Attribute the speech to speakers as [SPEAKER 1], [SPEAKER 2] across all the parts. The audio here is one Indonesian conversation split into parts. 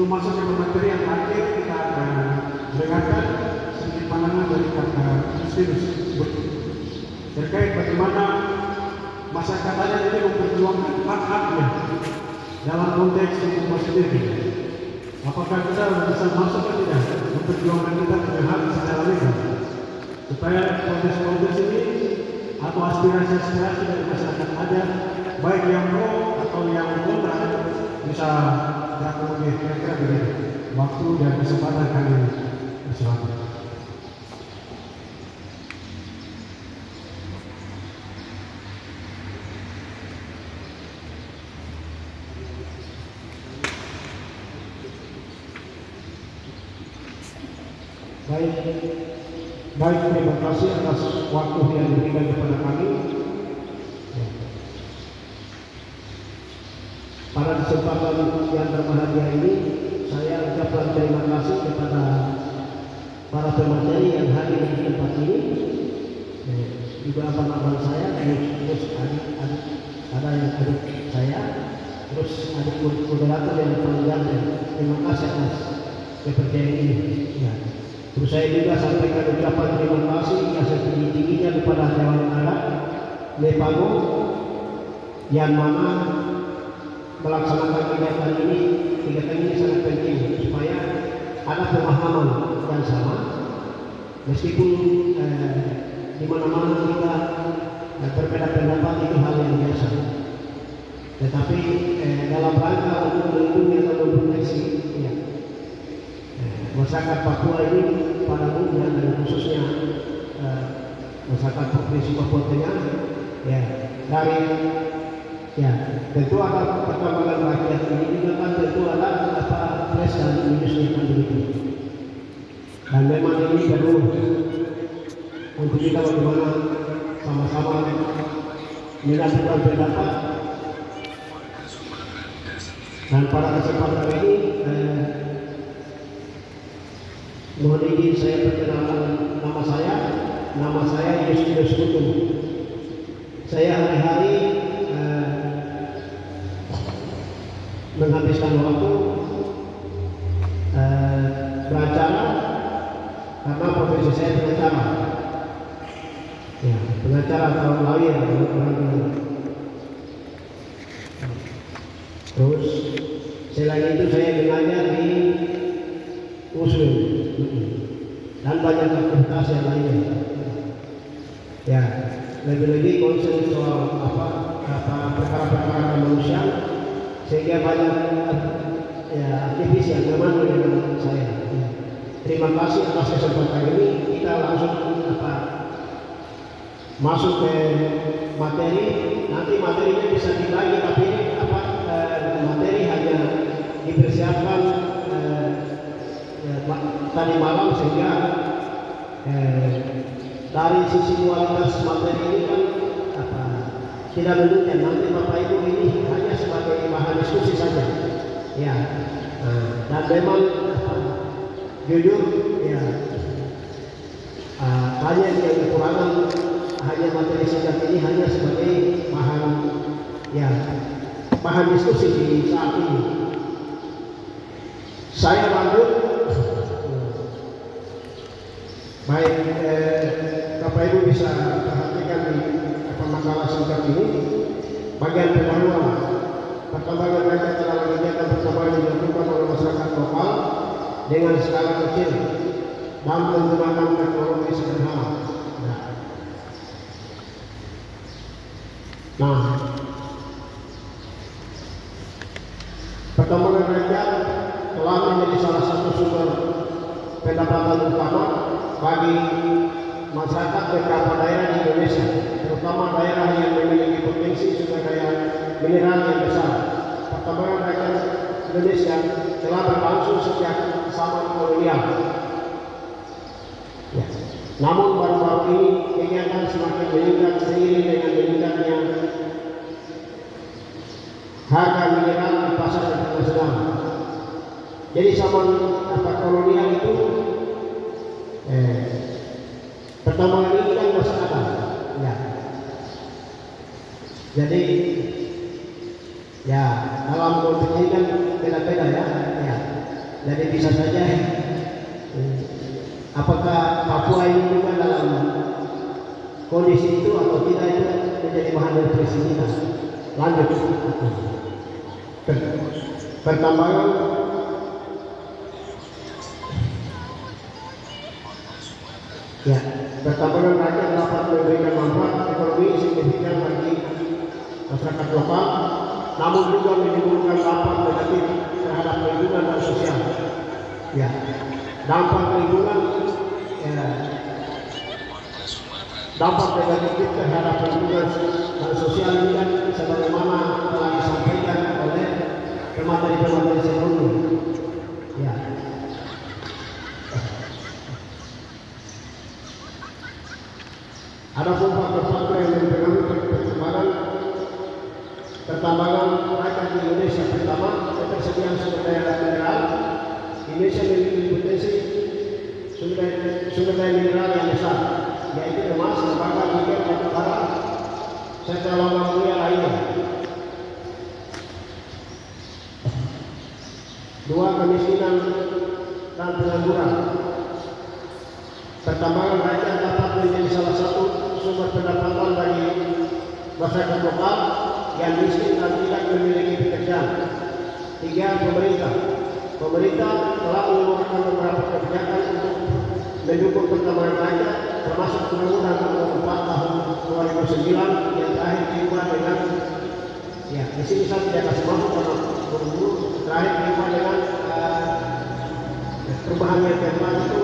[SPEAKER 1] Masuk ke materi yang akhir, kita akan dengarkan sedikit pandangan dari kakak Justinus terkait bagaimana masyarakat adat ini memperjuangkan hak-haknya dalam konteks hukum sendiri. Apakah kita bisa masuk atau tidak memperjuangkan kita punya hak secara legal, supaya proses-proses ini atau aspirasi-aspirasi dari masyarakat adat, baik yang pro atau yang kontra, bisa diakomodir. Kira-kira begitu. Waktu dan kesempatan kami bersilakan. Baik, terima kasih atas waktu yang diberikan kepada kami. Pada kesempatan yang berbahagia ini, saya ucapkan terima kasih kepada para pemateri yang hadir di tempat ini. Juga abang-abang saya, terus adik-adik, ada yang adik saya, terus adik moderator yang paling ganteng. Terima kasih atas kepercayaan ini. Ya. Terus saya juga sampaikan ucapan terima kasih yang setinggi-tingginya kepada Dewan Adat Lepago yang mana melaksanakan kegiatan ini. Kegiatan ini sangat penting supaya ada pemahaman yang sama, meskipun di mana-mana kita berbeda pendapat, itu hal yang biasa. Tetapi dalam rangka untuk melindungi atau memproteksi masyarakat Papua ini pada umumnya, dan khususnya masyarakat Provinsi Papua Tengah, ya, dari tentu ada perkembangan rakyat ini juga kan tentu ada press dan industri yang begitu. Dan memang ini perlu untuk kita bagaimana sama-sama menyatukan pendapat. Dan pada kesempatan ini mohon izin saya perkenalkan nama saya Justinus Kutu. Saya hari-hari menghabiskan waktu beracara karena profesi saya pengacara. Ya, pengacara atau lawyer orang bilang. Terus selain itu saya mengajar di USU dan banyak aktivitas yang lainnya. Ya, lebih-lebih konsen soal perkara-perkara kemanusiaan, sehingga banyak aktivis yang memang dengan saya. Ya. Terima kasih atas kesempatan ini. Kita langsung masuk ke materi. Nanti materinya bisa dibagi, tapi materi hanya dipersiapkan tadi malam, sehingga dari sisi kualitas materi ini kan tidak menunjukkan. Nanti Bapak Ibu ini hanya sebagai bahan diskusi saja. Ya, dan memang jujur ya, hanya yang kekurangan hanya materi singkat ini hanya sebagai bahan diskusi di saat ini. Saya lanjut. Baik, Bapak Ibu bisa perhatikan di makalah singkat ini. Bagian pendahuluan perkembangan rakyat dalam kegiatan pertambangan yang dilakukan oleh masyarakat lokal dengan skala kecil dan menggunakan teknologi sederhana. Nah, perkembangan rakyat telah menjadi salah satu sumber pendapatan utama bagi masyarakat beberapa daerah di Indonesia, terutama daerah yang memiliki potensi sumber daya mineral yang besar. Perkembangan rakyat Indonesia telah berlangsung sejak zaman kolonial. Ya. Namun baru-baru ini kegiatan semakin meningkat seiring dengan meningkatnya harga mineral di pasar internasional. Jadi zaman kolonial itu pertambangan ini kan masih ada. Ya. Jadi ya dalam konteks ini kan beda-beda ya. Jadi bisa saja apakah Papua ini juga dalam kondisi itu atau tidak itu menjadi bahan refleksi kita. Lanjut. Pertambangan ya, pertambangan rakyat dapat memberikan manfaat ekonomi signifikan bagi masyarakat lokal, namun juga menimbulkan dampak negatif terhadap lingkungan dan sosial. Ya, dampak lingkungan, ya, dampak negatif terhadap lingkungan dan sosial ini kan sebagaimana telah disampaikan oleh pemateri-pemateri sebelumnya. Ya. Ada pun faktor-faktor yang mempengaruhi pertambangan rakyat di Indonesia. Pertama, ketersediaan sumber daya mineral. Indonesia memiliki potensi sumber daya mineral yang besar, yaitu emas, tembaga, nikel, batu bara, serta logam mulia lainnya. Dua, kemiskinan dan pengangguran. Pertambangan rakyat dapat menjadi salah satu sumber pendapatan bagi masyarakat lokal yang miskin dan tidak memiliki pekerjaan. Tiga, pemerintah telah mengeluarkan beberapa kebijakan untuk mendukung pertambangan rakyat, termasuk Undang-Undang Nomor 4 Tahun 2009 yang terakhir diubah dengan di sini saya tidak kasih masuk karena buru-buru terakhir diubah dengan perubahan yang keempat itu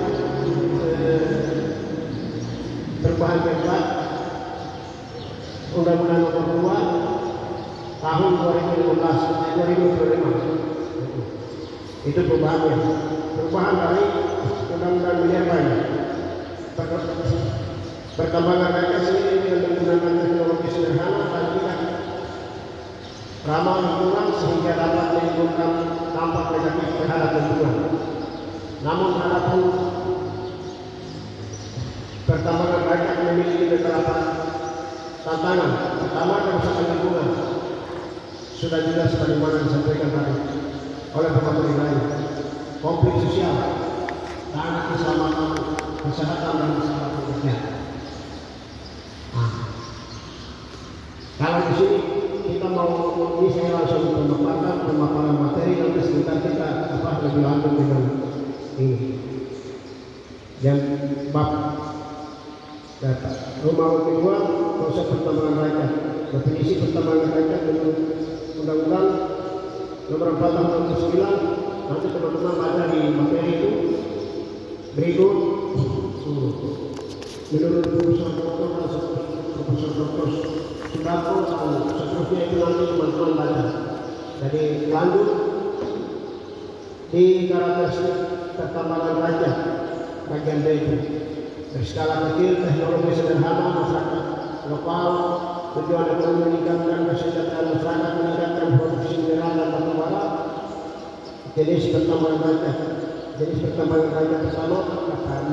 [SPEAKER 1] perubahan keempat Undang-Undang Nomor 2 Tahun 2025. Itu perubahannya. Perubahan dari Undang-Undang Minerba ini. Pertambangan rakyat sendiri dengan menggunakan teknologi sederhana dan tidak ramah lingkungan sehingga dapat menimbulkan dampak negatif terhadap lingkungan. Namun ada pun pertambangan rakyat memiliki beberapa tantangan. Pertama, kerusakan lingkungan. Sudah juga sebagaimana disampaikan tadi oleh pemateri lain. Konflik sosial dan keselamatan kesehatan dan keselamatan kerja. Kalau di sini kita mau ini saya langsung pemaparan materi, nanti sebentar kita lebih lanjut dengan ini. Yang bab rumah kedua, konsep pertambangan rakyat. Definisi pertambangan rakyat menurut Undang-Undang Nomor 4 Tahun 2009. Nanti teman-teman baca di materi itu. Berikut menurut Profesor Dr. dan Profesor Dr. Sudarko dan seterusnya itu nanti teman-teman baca. Jadi lanjut di karakteristik pertambangan rakyat bagian B itu. Berskala kecil, teknologi sederhana, masyarakat lokal, tujuan ekonomi meningkatkan kesejahteraan masyarakat, meningkatkan produksi mineral dan batu bara. Jenis pertambangan rakyat. Jenis pertambangan rakyat pertama,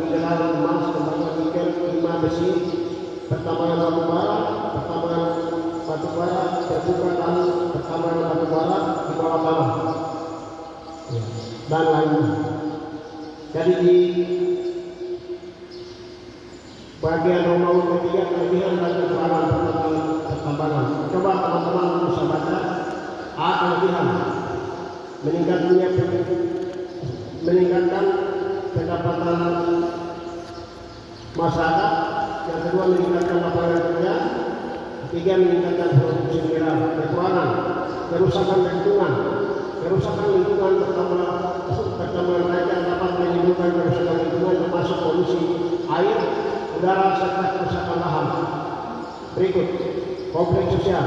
[SPEAKER 1] mineral emas, tembaga, nikel, timah, besi, pertambangan batu bara, terbuka dan pertambangan batu bara di bawah tanah dan lainnya. Jadi di bagian nomor ketiga, kelebihan dan kekurangan pertambangan. Coba teman-teman bisa baca. A, kelebihan meningkatkan pendapatan masyarakat. Yang kedua, meningkatkan lapangan kerja. Ketiga, meningkatkan produksi mineral. Kekurangan, kerusakan lingkungan. Kerusakan lingkungan pertambangan rakyat dapat menimbulkan kerusakan lingkungan termasuk polusi air, udara, serta kerusakan lahan. Berikut, konflik sosial.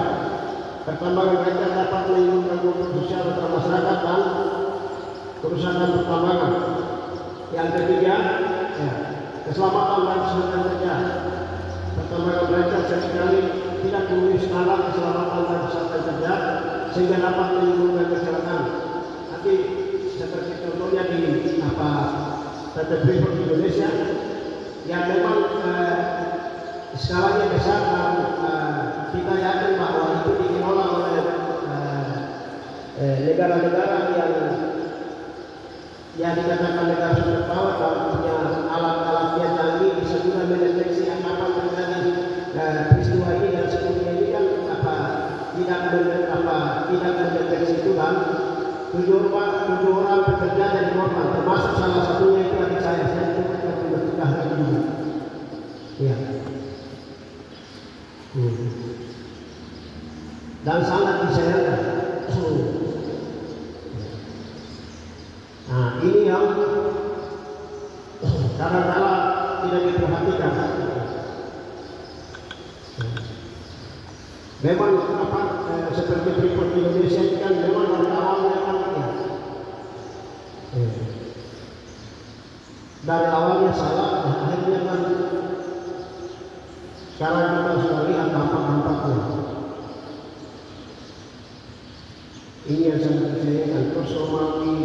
[SPEAKER 1] Pertambangan rakyat dapat menimbulkan konflik sosial antara masyarakat dan kerusakan pertambangan. Yang ketiga, keselamatan dan kesehatan kerja. Pertambangan rakyat seringkali tidak memenuhi standar keselamatan dan kesehatan kerja sehingga dapat menimbulkan kecelakaan. Nanti seperti contohnya di PT Freeport Indonesia yang memang skalanya besar dan kita yakin bahwa itu dikelola oleh negara-negara ya dikatakan negara superpower kalau punya alat-alatnya canggih bisa juga mendeteksi kapan terjadi peristiwa ini dan sebetulnya ini kan tidak mendeteksi itu kan. 7 orang pekerja dari korban, termasuk salah satunya itu adik saya itu sudah hari ini. Ya. Dan sangat disayangkan. Nah, ini yang kadang-kala tidak diperhatikan. Memang seperti Freeport Indonesia ini kan memang dari awalnya kan dari awalnya salah, akhirnya kan sekarang kita sudah lihat dampak-dampaknya. Ini yang sangat disayangkan. Terus melalui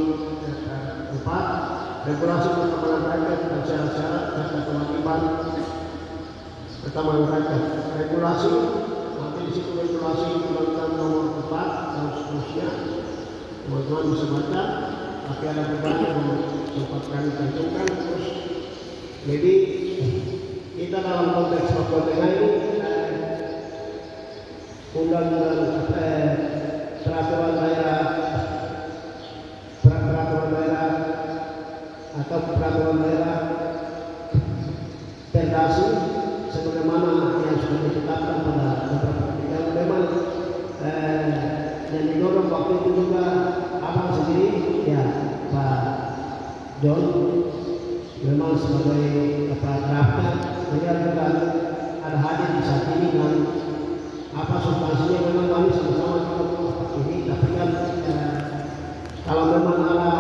[SPEAKER 1] 4 regulasi pertambangan rakyat dan syarat-syarat serta kewajiban pertambangan rakyat. Regulasi nanti di situ regulasi Undang-Undang Nomor 4 dan seterusnya. Teman-teman bisa baca. Tapi ada beberapa yang sempat kami cantumkan. Terus jadi kita dalam konteks Papua Tengah ini undang-undang peraturan daerah atau peraturan daerah Perdasi sebagaimana yang sudah ditetapkan pada beberapa yang memang yang didorong waktu itu juga abang sendiri ya Pak John memang sebagai drafter beliau juga ada hadir di saat ini dan apa substansinya memang kami sama-sama juga ini tapi kan kalau memang ada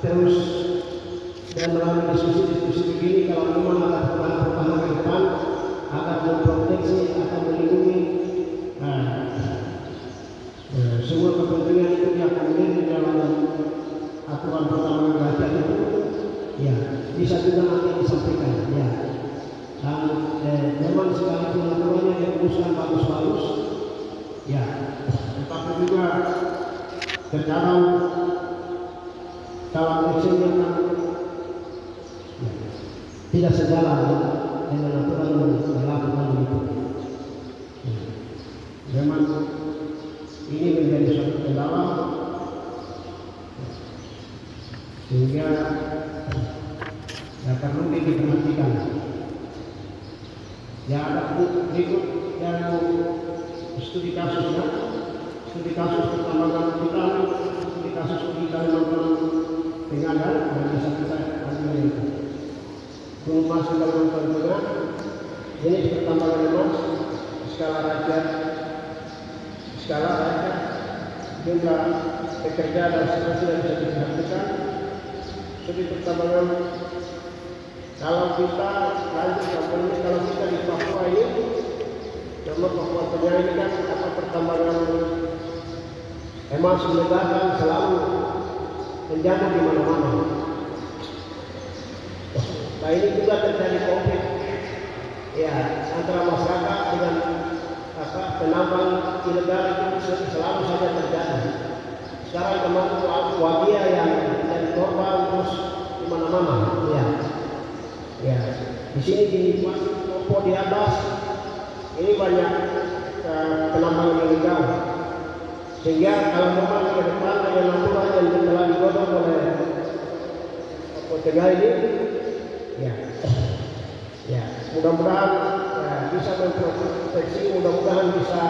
[SPEAKER 1] terus dan melalui diskusi begini kalau memang ada perubahan ke depan akan memproteksi atau melindungi semua kepentingan itu yang kemudian di dalam aturan pertambangan rakyat itu ya bisa juga nanti disampaikan ya dan memang sekalipun aturannya dirumuskan bagus-bagus ya tetapi juga terkadang dalam action yang tidak sejalan dengan aturan yang dilakukan itu. Memang ini menjadi suatu kendala sehingga ya perlu diperhatikan. Ya ada berikut yang studi kasusnya, studi kasus pertambangan kita, studi kasus di Kalimantan Tengah dan bisa kita ambil itu. Rumah Kalimantan Tengah ini pertambangan emas skala rakyat jumlah pekerja dan seterusnya bisa diperhatikan. Studi pertambangan kalau kita lanjut sampai ini kalau kita di Papua ini nama Papua Tengah ini kan apa pertambangan emas ilegal kan selalu menjadi di mana-mana. Nah ini juga terjadi konflik ya antara masyarakat dengan penambang ilegal itu selalu saja terjadi. Sekarang kemarin wagia yang jadi korban terus di mana-mana ya di sini di Papua di atas ini banyak penambang ilegal sehingga kalau memang ke depan dengan aturan yang telah digodok oleh Papua Tengah ini ya mudah-mudahan bisa memproteksi, mudah-mudahan bisa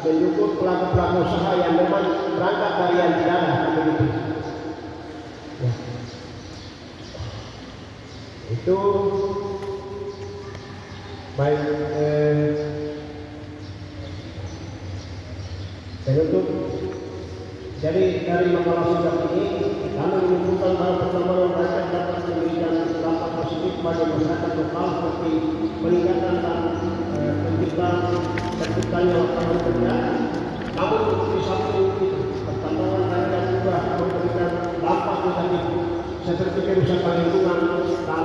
[SPEAKER 1] mendukung pelaku-pelaku usaha yang memang berangkat dari yang tidak ada begitu. Ya. Itu baik penutup. Jadi dari makalah singkat ini kami menyimpulkan bahwa pertambangan rakyat dapat memberikan dampak positif bagi masyarakat lokal seperti peningkatan dan terciptanya lapangan kerja. Namun di samping itu pertambangan rakyat juga memberikan dampak negatif seperti kerusakan lingkungan dan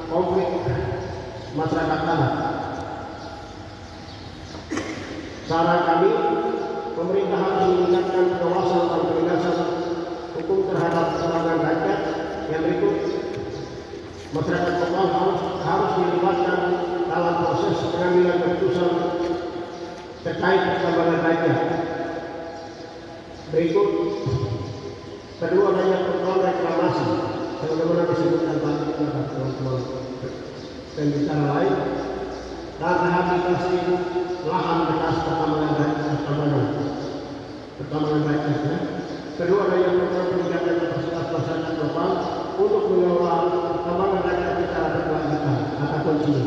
[SPEAKER 1] konflik masyarakat tanah. Saran kami, pemerintah harus meningkatkan pengawasan dan penegasan hukum terhadap pelanggaran masyarakat lokal harus dilibatkan dalam proses pengambilan keputusan terkait perkembangan rakyat. Berikut kedua adanya program reklamasi sebagaimana disebutkan tadi oleh teman-teman pembicara lain, dan rehabilitasi lahan bekas pertambangan rakyat. Kedua adanya program peningkatan kapasitas masyarakat lokal untuk mengelola pertambangan rakyat secara berkelanjutan atau kontinu.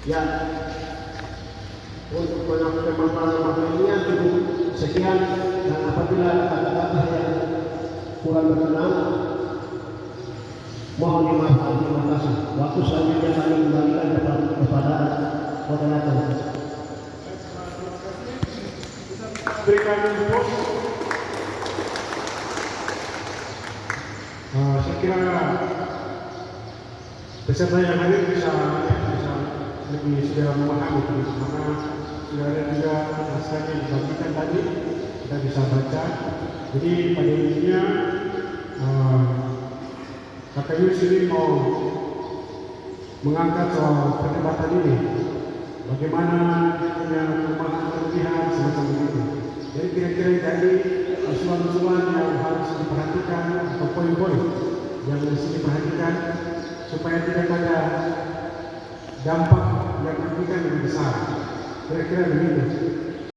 [SPEAKER 1] Ya, untuk pemaparan materinya cukup sekian, dan apabila ada kata yang kurang berkenan mohon dimaafkan. Terima kasih. Waktu selanjutnya kami kembalikan kepada moderator.
[SPEAKER 2] Berikan info. Saya kira peserta yang hadir bisa lebih sudah memahami, karena sudah ada juga naskah yang dibagikan tadi, kita bisa baca. Jadi pada intinya KPU sini mau mengangkat soal perdebatan ini, bagaimana dia punya kelemahan kelebihan semacam itu. Jadi kira-kira tadi usulan-usulan yang harus diperhatikan atau poin-poin yang harus diperhatikan supaya tidak ada dampak yang lebih besar. Kira-kira begitu.